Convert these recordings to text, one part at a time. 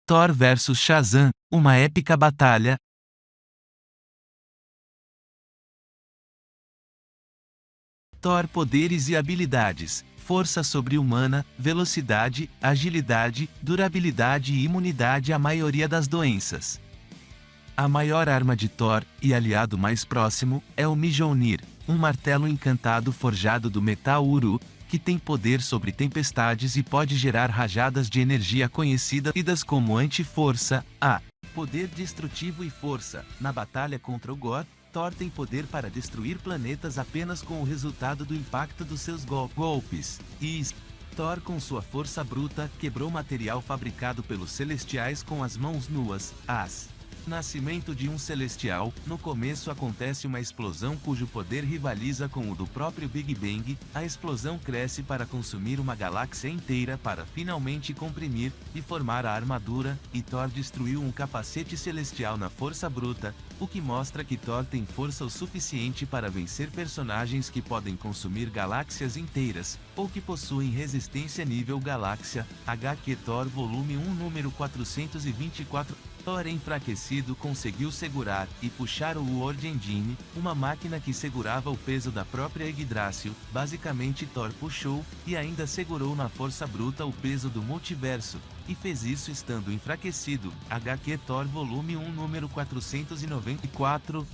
Thor vs Shazam, uma épica batalha. Thor poderes e habilidades: força sobre-humana, velocidade, agilidade, durabilidade e imunidade à maioria das doenças. A maior arma de Thor, e aliado mais próximo, é o Mjolnir, um martelo encantado forjado do metal Uru, que tem poder sobre tempestades e pode gerar rajadas de energia conhecidas como anti-força, poder destrutivo e força. Na batalha contra o Gorr, Thor tem poder para destruir planetas apenas com o resultado do impacto dos seus golpes. Thor, com sua força bruta, quebrou material fabricado pelos Celestiais com as mãos nuas. Nascimento de um Celestial. No começo acontece uma explosão cujo poder rivaliza com o do próprio Big Bang. A explosão cresce para consumir uma galáxia inteira para finalmente comprimir e formar a armadura, e Thor destruiu um capacete celestial na força bruta, o que mostra que Thor tem força o suficiente para vencer personagens que podem consumir galáxias inteiras, ou que possuem resistência nível galáxia. HQ Thor Volume 1 número 424. Thor enfraquecido conseguiu segurar e puxar o World Engine, uma máquina que segurava o peso da própria Yggdrasil. Basicamente Thor puxou, e ainda segurou na força bruta o peso do multiverso, e fez isso estando enfraquecido. HQ Thor Volume 1 número 494.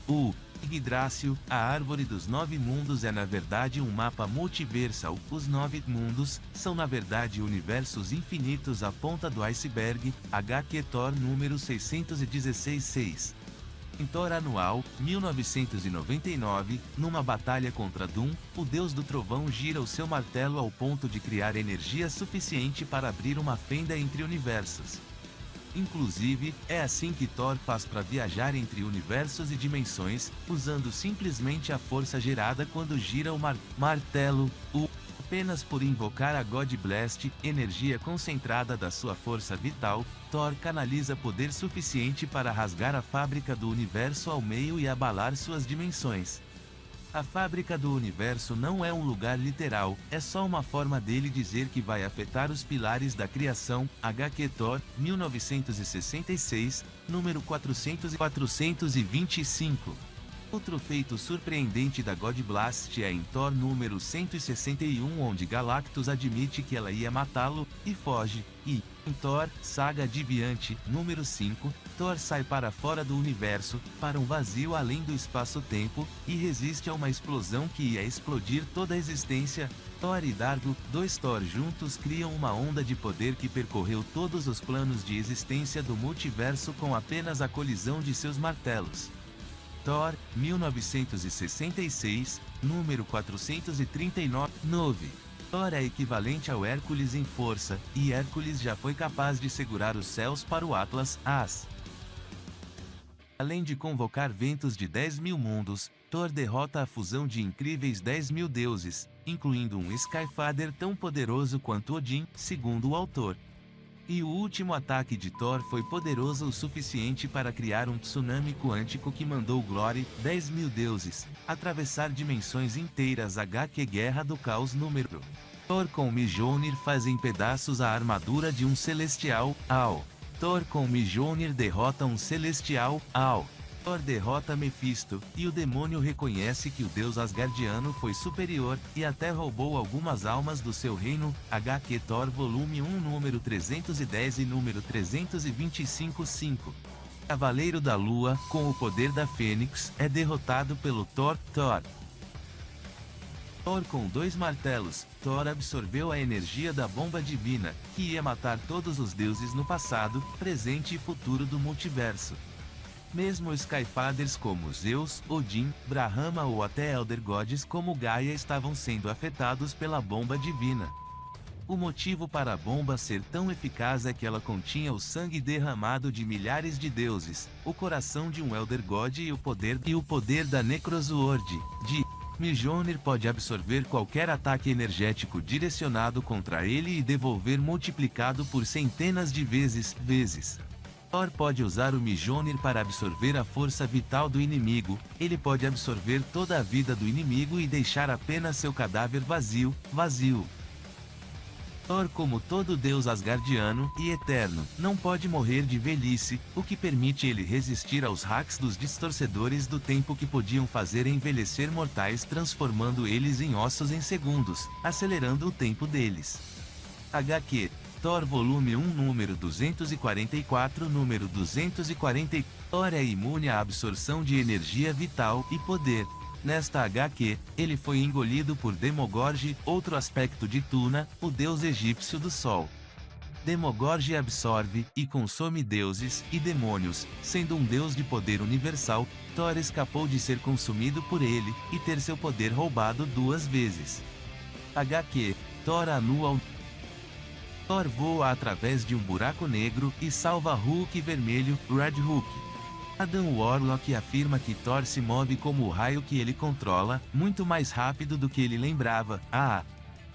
Yggdrasil, a Árvore dos Nove Mundos, é na verdade um mapa multiversal. Os Nove Mundos são na verdade universos infinitos. A ponta do iceberg. HQ Thor número 616-6. Em Thor Anual, 1999, numa batalha contra Doom, o deus do trovão gira o seu martelo ao ponto de criar energia suficiente para abrir uma fenda entre universos. Inclusive, é assim que Thor faz para viajar entre universos e dimensões, usando simplesmente a força gerada quando gira o martelo. Apenas por invocar a God Blast, energia concentrada da sua força vital, Thor canaliza poder suficiente para rasgar a fábrica do universo ao meio e abalar suas dimensões. A fábrica do universo não é um lugar literal, é só uma forma dele dizer que vai afetar os pilares da criação. HQ Thor, 1966, número 425. Outro feito surpreendente da God Blast é em Thor número 161, onde Galactus admite que ela ia matá-lo, e foge. Em Thor, Saga Adiviante, número 5, Thor sai para fora do universo, para um vazio além do espaço-tempo, e resiste a uma explosão que ia explodir toda a existência. Thor e Dargo, dois Thor juntos criam uma onda de poder que percorreu todos os planos de existência do multiverso com apenas a colisão de seus martelos. Thor, 1966, número 439. Thor é equivalente ao Hércules em força, e Hércules já foi capaz de segurar os céus para o Atlas. Além de convocar ventos de 10.000 mundos, Thor derrota a fusão de incríveis 10.000 deuses, incluindo um Skyfather tão poderoso quanto Odin, segundo o autor. E o último ataque de Thor foi poderoso o suficiente para criar um tsunami quântico que mandou Glory, 10.000 deuses, atravessar dimensões inteiras. HQ Guerra do Caos número. Thor com Mjolnir faz em pedaços a armadura de um Celestial. Thor com Mjolnir derrota um Celestial. Thor derrota Mephisto, e o demônio reconhece que o deus asgardiano foi superior, e até roubou algumas almas do seu reino. HQ Thor Volume 1 número 310 e número 325-5. Cavaleiro da Lua, com o poder da Fênix, é derrotado pelo Thor. Thor com dois martelos. Thor absorveu a energia da bomba divina, que ia matar todos os deuses no passado, presente e futuro do multiverso. Mesmo Skyfathers como Zeus, Odin, Brahma ou até Elder Gods como Gaia estavam sendo afetados pela bomba divina. O motivo para a bomba ser tão eficaz é que ela continha o sangue derramado de milhares de deuses, o coração de um Elder God e o poder da Necrosword. Mjolnir pode absorver qualquer ataque energético direcionado contra ele e devolver multiplicado por centenas de vezes. Thor pode usar o Mjolnir para absorver a força vital do inimigo. Ele pode absorver toda a vida do inimigo e deixar apenas seu cadáver vazio. Thor, como todo deus asgardiano e eterno, não pode morrer de velhice, o que permite ele resistir aos hacks dos distorcedores do tempo que podiam fazer envelhecer mortais, transformando eles em ossos em segundos, acelerando o tempo deles. HQ Thor Volume 1 Número 244 Número 240 Thor é imune à absorção de energia vital e poder. Nesta HQ, ele foi engolido por Demogorgon, outro aspecto de Tuna, o deus egípcio do sol. Demogorgon absorve e consome deuses e demônios, sendo um deus de poder universal. Thor escapou de ser consumido por ele e ter seu poder roubado 2 vezes. HQ Thor Annual Thor voa através de um buraco negro e salva Hulk vermelho, Red Hulk. Adam Warlock afirma que Thor se move como o raio que ele controla, muito mais rápido do que ele lembrava.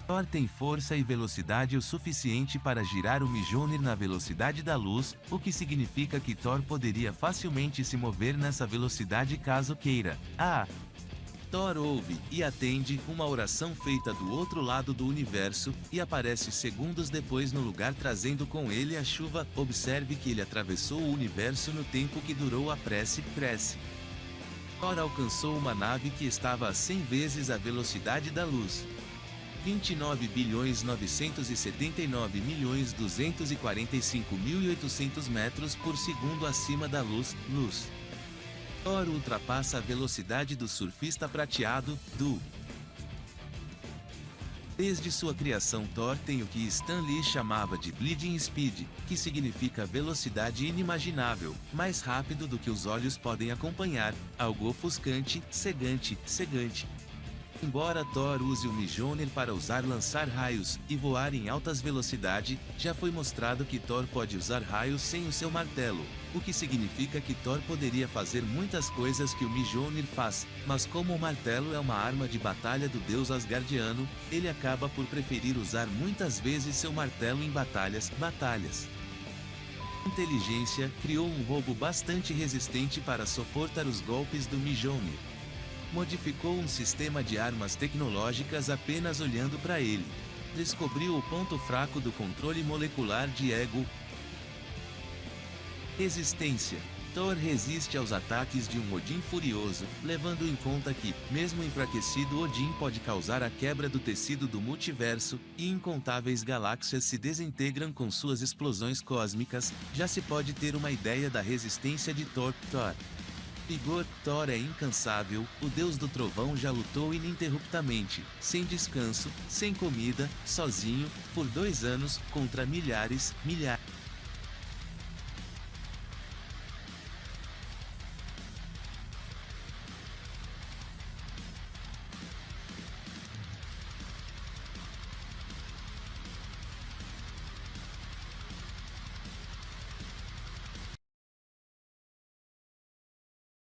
Thor tem força e velocidade o suficiente para girar o Mjolnir na velocidade da luz, o que significa que Thor poderia facilmente se mover nessa velocidade caso queira. Thor ouve e atende uma oração feita do outro lado do universo, e aparece segundos depois no lugar trazendo com ele a chuva. Observe que ele atravessou o universo no tempo que durou a prece. Thor alcançou uma nave que estava a 100 vezes a velocidade da luz. 29.979.245.800 metros por segundo acima da luz. Thor ultrapassa a velocidade do surfista prateado, Desde sua criação, Thor tem o que Stan Lee chamava de Bleeding Speed, que significa velocidade inimaginável, mais rápido do que os olhos podem acompanhar, algo ofuscante, cegante. Embora Thor use o Mjolnir para lançar raios e voar em altas velocidades, já foi mostrado que Thor pode usar raios sem o seu martelo, o que significa que Thor poderia fazer muitas coisas que o Mjolnir faz, mas como o martelo é uma arma de batalha do deus asgardiano, ele acaba por preferir usar muitas vezes seu martelo em batalhas. Inteligência criou um robô bastante resistente para suportar os golpes do Mjolnir. Modificou um sistema de armas tecnológicas apenas olhando para ele. Descobriu o ponto fraco do controle molecular de Ego. Resistência. Thor resiste aos ataques de um Odin furioso, levando em conta que, mesmo enfraquecido, Odin pode causar a quebra do tecido do multiverso, e incontáveis galáxias se desintegram com suas explosões cósmicas. Já se pode ter uma ideia da resistência de Thor. Vigor. Thor é incansável, o deus do trovão já lutou ininterruptamente, sem descanso, sem comida, sozinho, por 2 anos, contra milhares.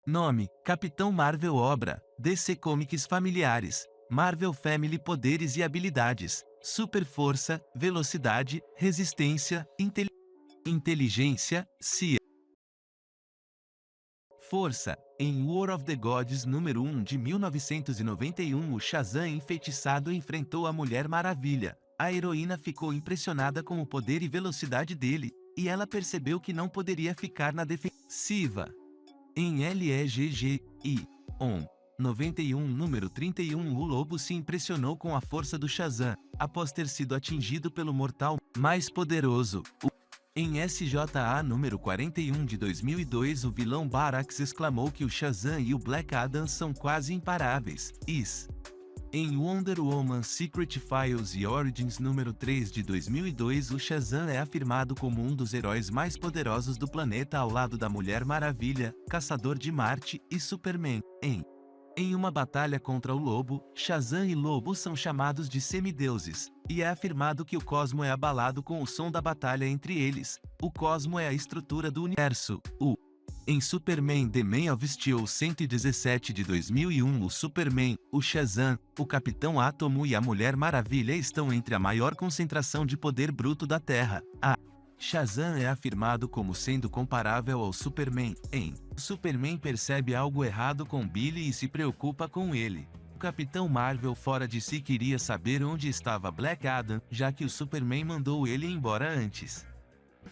Nome: Capitão Marvel. Obra: DC Comics. Familiares: Marvel Family. Poderes e habilidades: super força, velocidade, resistência, inteligência, CIA. Força: em War of the Gods número 1 de 1991, o Shazam enfeitiçado enfrentou a Mulher Maravilha. A heroína ficou impressionada com o poder e velocidade dele, e ela percebeu que não poderia ficar na defensiva. Em LEGG.I. ON. 91 número 31, o Lobo se impressionou com a força do Shazam, após ter sido atingido pelo mortal mais poderoso. Em SJA número 41 de 2002, o vilão Barax exclamou que o Shazam e o Black Adam são quase imparáveis. Em Wonder Woman Secret Files e Origins número 3 de 2002, o Shazam é afirmado como um dos heróis mais poderosos do planeta ao lado da Mulher Maravilha, Caçador de Marte e Superman. Em uma batalha contra o Lobo, Shazam e Lobo são chamados de semideuses, e é afirmado que o cosmo é abalado com o som da batalha entre eles. O cosmo é a estrutura do universo. Em Superman The Man of Steel 117 de 2001, o Superman, o Shazam, o Capitão Átomo e a Mulher Maravilha estão entre a maior concentração de poder bruto da Terra. Shazam é afirmado como sendo comparável ao Superman. Superman percebe algo errado com Billy e se preocupa com ele. Capitão Marvel fora de si queria saber onde estava Black Adam, já que o Superman mandou ele embora antes.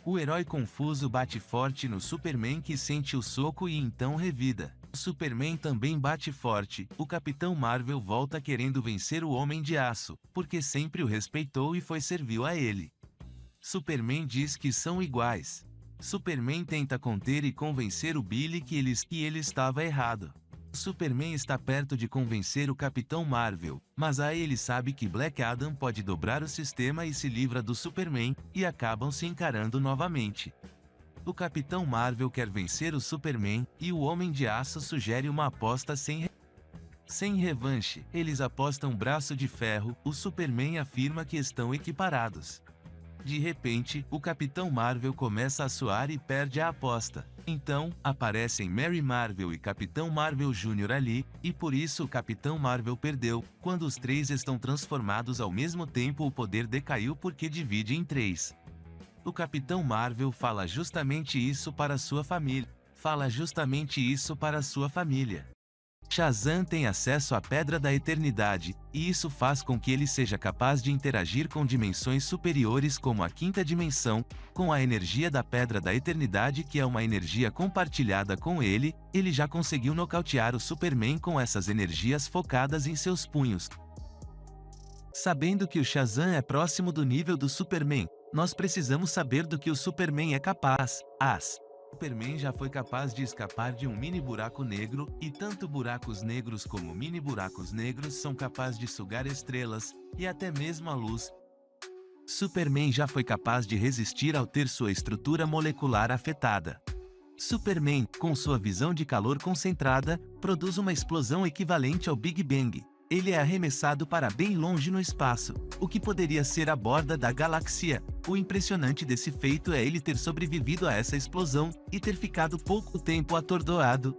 O herói confuso bate forte no Superman que sente o soco e então revida. O Superman também bate forte, o Capitão Marvel volta querendo vencer o Homem de Aço, porque sempre o respeitou e foi servil a ele. Superman diz que são iguais. Superman tenta conter e convencer o Billy que ele estava errado. Superman está perto de convencer o Capitão Marvel, mas aí ele sabe que Black Adam pode dobrar o sistema e se livra do Superman, e acabam se encarando novamente. O Capitão Marvel quer vencer o Superman, e o Homem de Aço sugere uma aposta sem revanche. Eles apostam braço de ferro, o Superman afirma que estão equiparados. De repente, o Capitão Marvel começa a suar e perde a aposta. Então, aparecem Mary Marvel e Capitão Marvel Jr. ali, e por isso o Capitão Marvel perdeu. Quando os três estão transformados ao mesmo tempo, o poder decaiu porque divide em três. O Capitão Marvel fala justamente isso para sua família. Shazam tem acesso à Pedra da Eternidade, e isso faz com que ele seja capaz de interagir com dimensões superiores como a quinta dimensão, com a energia da Pedra da Eternidade que é uma energia compartilhada com ele. Ele já conseguiu nocautear o Superman com essas energias focadas em seus punhos. Sabendo que o Shazam é próximo do nível do Superman, nós precisamos saber do que o Superman é capaz. Superman já foi capaz de escapar de um mini buraco negro, e tanto buracos negros como mini buracos negros são capazes de sugar estrelas, e até mesmo a luz. Superman já foi capaz de resistir ao ter sua estrutura molecular afetada. Superman, com sua visão de calor concentrada, produz uma explosão equivalente ao Big Bang. Ele é arremessado para bem longe no espaço, o que poderia ser a borda da galáxia. O impressionante desse feito é ele ter sobrevivido a essa explosão, e ter ficado pouco tempo atordoado.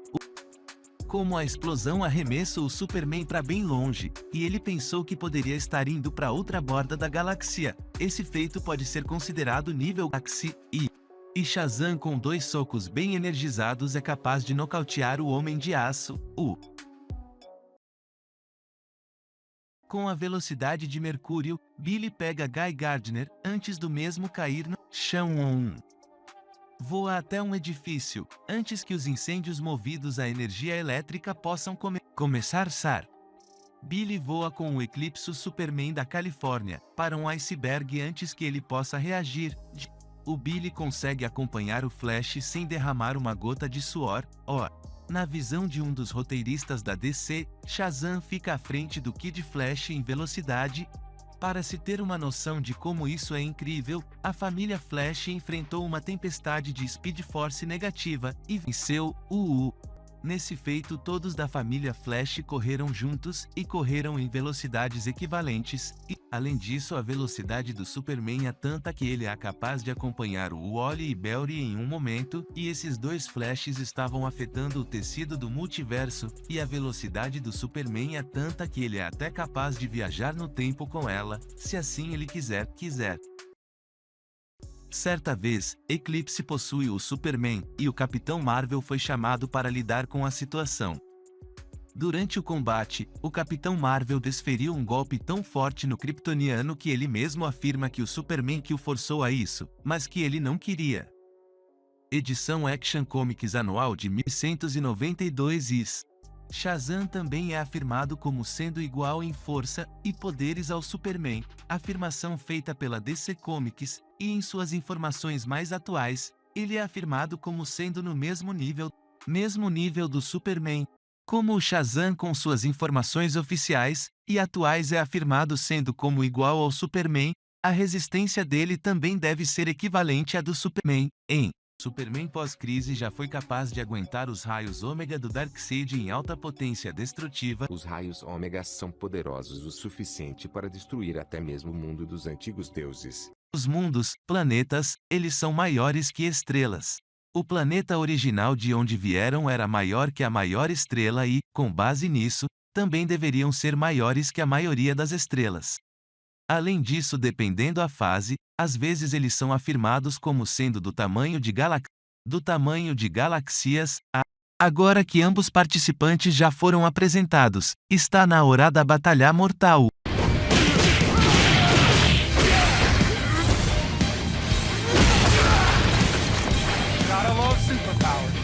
Como a explosão arremessou o Superman para bem longe, e ele pensou que poderia estar indo para outra borda da galáxia. Esse feito pode ser considerado nível galáxia, e Shazam com 2 socos bem energizados é capaz de nocautear o Homem de Aço, Com a velocidade de Mercúrio, Billy pega Guy Gardner, antes do mesmo cair no chão. Voa até um edifício, antes que os incêndios movidos à energia elétrica possam começar. Billy voa com o Eclipse Superman da Califórnia, para um iceberg antes que ele possa reagir. O Billy consegue acompanhar o Flash sem derramar uma gota de suor. Na visão de um dos roteiristas da DC, Shazam fica à frente do Kid Flash em velocidade. Para se ter uma noção de como isso é incrível, a família Flash enfrentou uma tempestade de Speed Force negativa, e venceu. Nesse feito todos da família Flash correram juntos, e correram em velocidades equivalentes, e, além disso a velocidade do Superman é tanta que ele é capaz de acompanhar o Wally e Barry em um momento, e esses 2 Flashes estavam afetando o tecido do multiverso, e a velocidade do Superman é tanta que ele é até capaz de viajar no tempo com ela, se assim ele quiser. Certa vez, Eclipse possui o Superman, e o Capitão Marvel foi chamado para lidar com a situação. Durante o combate, o Capitão Marvel desferiu um golpe tão forte no kryptoniano que ele mesmo afirma que o Superman que o forçou a isso, mas que ele não queria. Edição Action Comics anual de 1192 Shazam também é afirmado como sendo igual em força e poderes ao Superman, afirmação feita pela DC Comics, e em suas informações mais atuais, ele é afirmado como sendo no mesmo nível do Superman. Como o Shazam com suas informações oficiais e atuais é afirmado sendo como igual ao Superman, a resistência dele também deve ser equivalente à do Superman. Superman pós-crise já foi capaz de aguentar os raios ômega do Darkseid em alta potência destrutiva. Os raios ômega são poderosos o suficiente para destruir até mesmo o mundo dos antigos deuses. Os mundos, planetas, eles são maiores que estrelas. O planeta original de onde vieram era maior que a maior estrela e, com base nisso, também deveriam ser maiores que a maioria das estrelas. Além disso, dependendo a fase, às vezes eles são afirmados como sendo do tamanho de galaxias. Agora que ambos participantes já foram apresentados, está na hora da batalha mortal. Gotta love superpowers.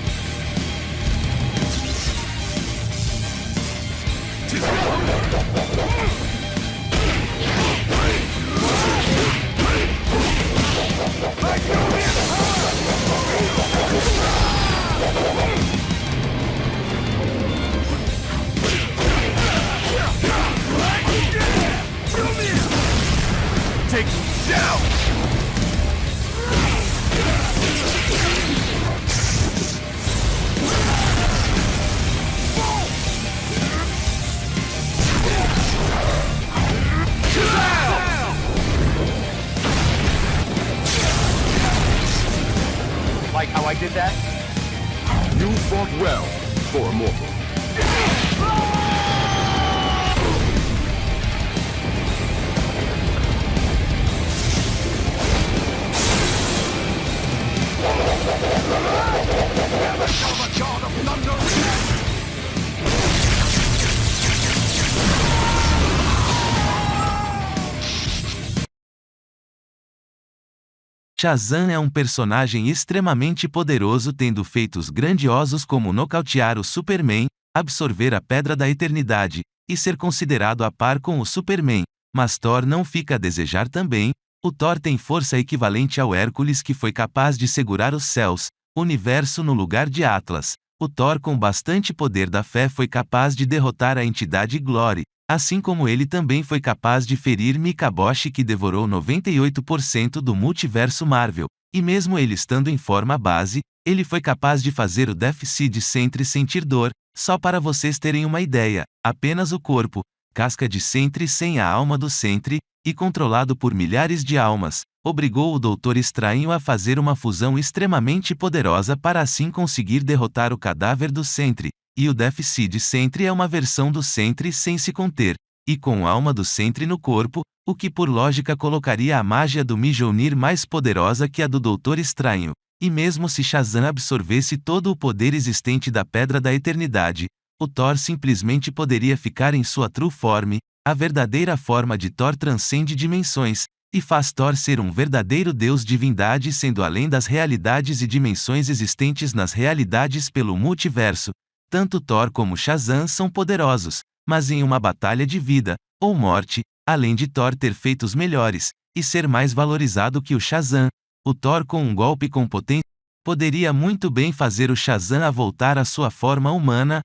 Take him down! Like how I did that? You fought well, for a mortal. Shazam é um personagem extremamente poderoso, tendo feitos grandiosos como nocautear o Superman, absorver a Pedra da Eternidade, e ser considerado a par com o Superman. Mas Thor não fica a desejar também. O Thor tem força equivalente ao Hércules, que foi capaz de segurar os céus, universo no lugar de Atlas. O Thor, com bastante poder da fé, foi capaz de derrotar a entidade Glory, assim como ele também foi capaz de ferir Mikaboshi, que devorou 98% do multiverso Marvel. E mesmo ele estando em forma base, ele foi capaz de fazer o Deathseed Sentry sentir dor. Só para vocês terem uma ideia, apenas o corpo, casca de Sentry sem a alma do Sentry, e controlado por milhares de almas, obrigou o Doutor Estranho a fazer uma fusão extremamente poderosa para assim conseguir derrotar o cadáver do Sentry. E o Deathseed Sentry é uma versão do Sentry sem se conter, e com a alma do Sentry no corpo, o que por lógica colocaria a magia do Mjolnir mais poderosa que a do Doutor Estranho. E mesmo se Shazam absorvesse todo o poder existente da Pedra da Eternidade, o Thor simplesmente poderia ficar em sua true form. A verdadeira forma de Thor transcende dimensões, e faz Thor ser um verdadeiro deus-divindade, sendo além das realidades e dimensões existentes nas realidades pelo multiverso. Tanto Thor como Shazam são poderosos, mas em uma batalha de vida ou morte, além de Thor ter feitos melhores, e ser mais valorizado que o Shazam, o Thor com um golpe com potência poderia muito bem fazer o Shazam a voltar à sua forma humana,